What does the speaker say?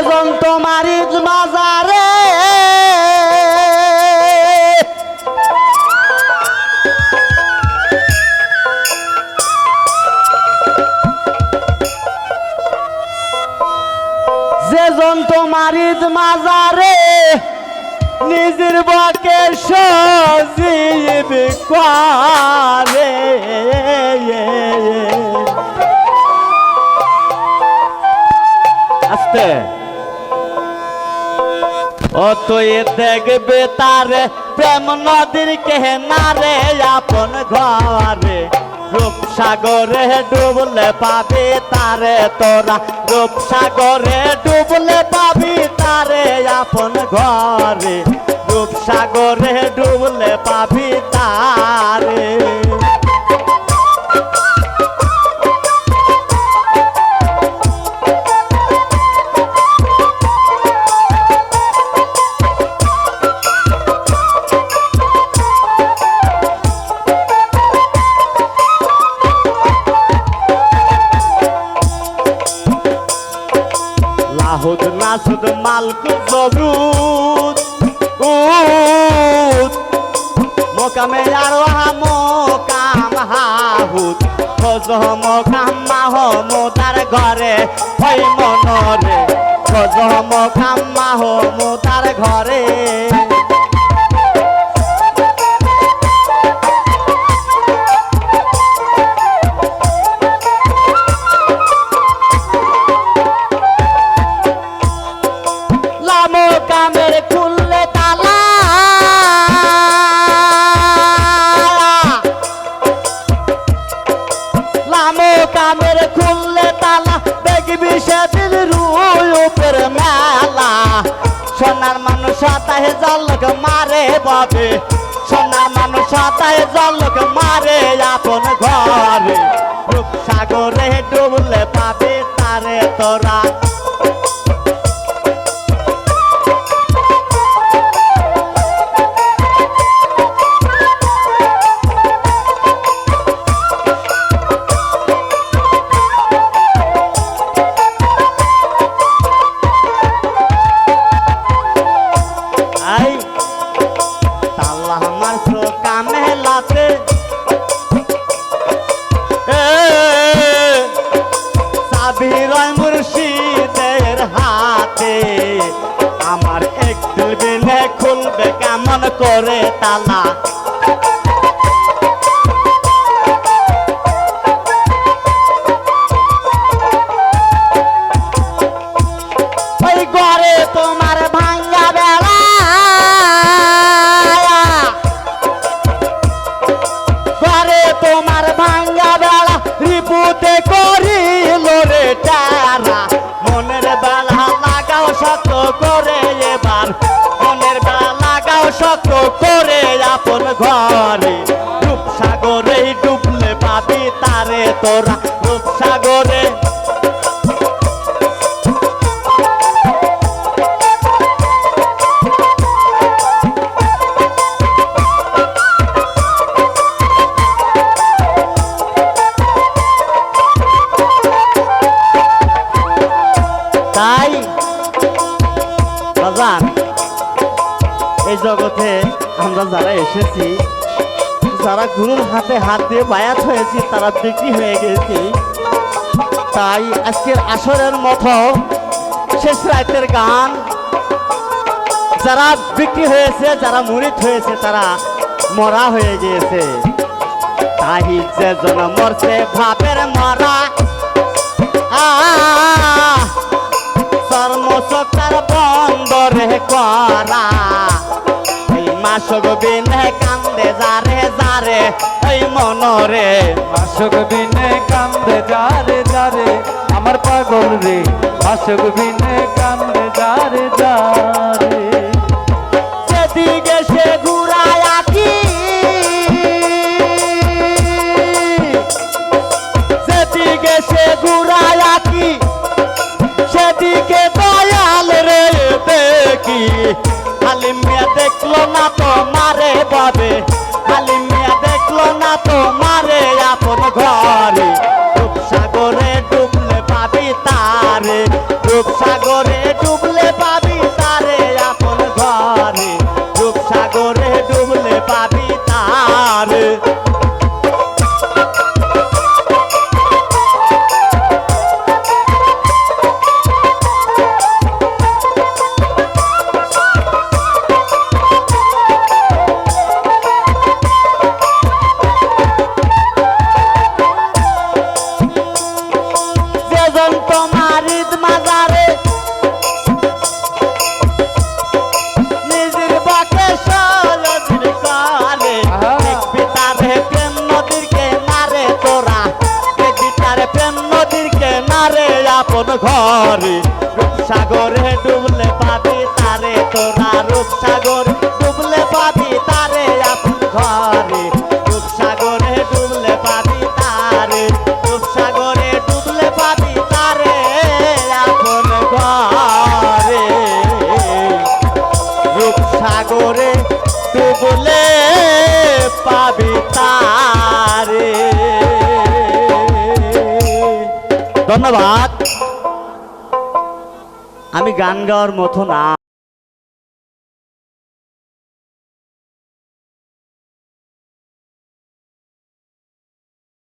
যেজন তোমারই মাজারে যেজন তোমারই মাজারে নিজের বকে সজীব করে আস্তে অতএ দেখবে তারে প্রেম নদীর কেনারে আপন ঘরে রূপসাগরে ডুবলে পাবি তারে তোরা রূপসাগরে ডুবলে পাবি তারে আপন ঘরে রূপসাগরে ডুবলে পাবি তারে লাহুদ নাসুদ মালকু জবরুদ মোকামে আর মোকাম হাহুদ খোঁজ মোকাম মাহমুদার ঘরে হই মনরে খোঁজ মোকাম মাহমুদার ঘরে কামের খুললে তালা লামো কামের খুললে তালা দেখবি সেদিন রূপের মেলা সোনার মানুষ তাই জলক মারে বাবে সোনার মানুষ তাই জলক মারে আপন ঘরে রূপসাগরে ডুবলে পাবে তারে তোরা কামেলাতে সাবির মুর্শিদের হাতে আমার এক দিল বিনে খুলবে কেমন করে তালা ওই ঘরে তোমার ভাঙ্গা বেলা তোমার ভাঙ্গা বেলা রিপুতে করিল রে তারা মনের বেলা লাগাও শক্ত করে এবার মনের বেলা লাগাও শক্ত করে আপন ঘরে রূপসাগরে ডুবলে পাবি তারে তোরা রূপসাগরে তাই বাজান এই জগতে আমরা যারা এসেছি যারা গুরুর হাতে হাত দিয়ে বায়াত হয়েছি তারা বিক্রি হয়ে গেছি তাই আজকের আসরের মতো শেষ রাতের গান যারা বিক্রি হয়েছে যারা মুরিদ হয়েছে তারা মরা হয়ে গিয়েছে তাই যে জন মরছে ভাবের মরা চর্মচকার বন্দরে করা এই মাসক বিনে কান্দে যারে যারে এই মনরে মাসক বিনে কান্দে যারে যারে আমার পাগল রে মাসক বিনে কান্দে যারে যারে সেদিকে সে ঘুরায় আঁকি সেদিকে সে ঘুরায় আঁকি সেদিকে দয়াল রে দেখি হালিম মিয়া দেখলো না তো মারে বাবে হালিম মিয়া দেখলো না তো মারে আপন ঘরে রূপসাগরে ডুবলে পাবি তারে রূপসাগরে ডুব আপন ঘরে রূপসাগরে ডুবলে পাবি তারে তোরা রূপসাগরে ডুবলে পাবি তারে আপন ঘরে রূপসাগরে ডুবলে পাবি তারে রূপসাগরে ডুবলে পাবি তারে আপন ঘরে রূপসাগরে ডুবলে পাবি তারে। ধন্যবাদ। আমি গান গাওয়ার মতো না।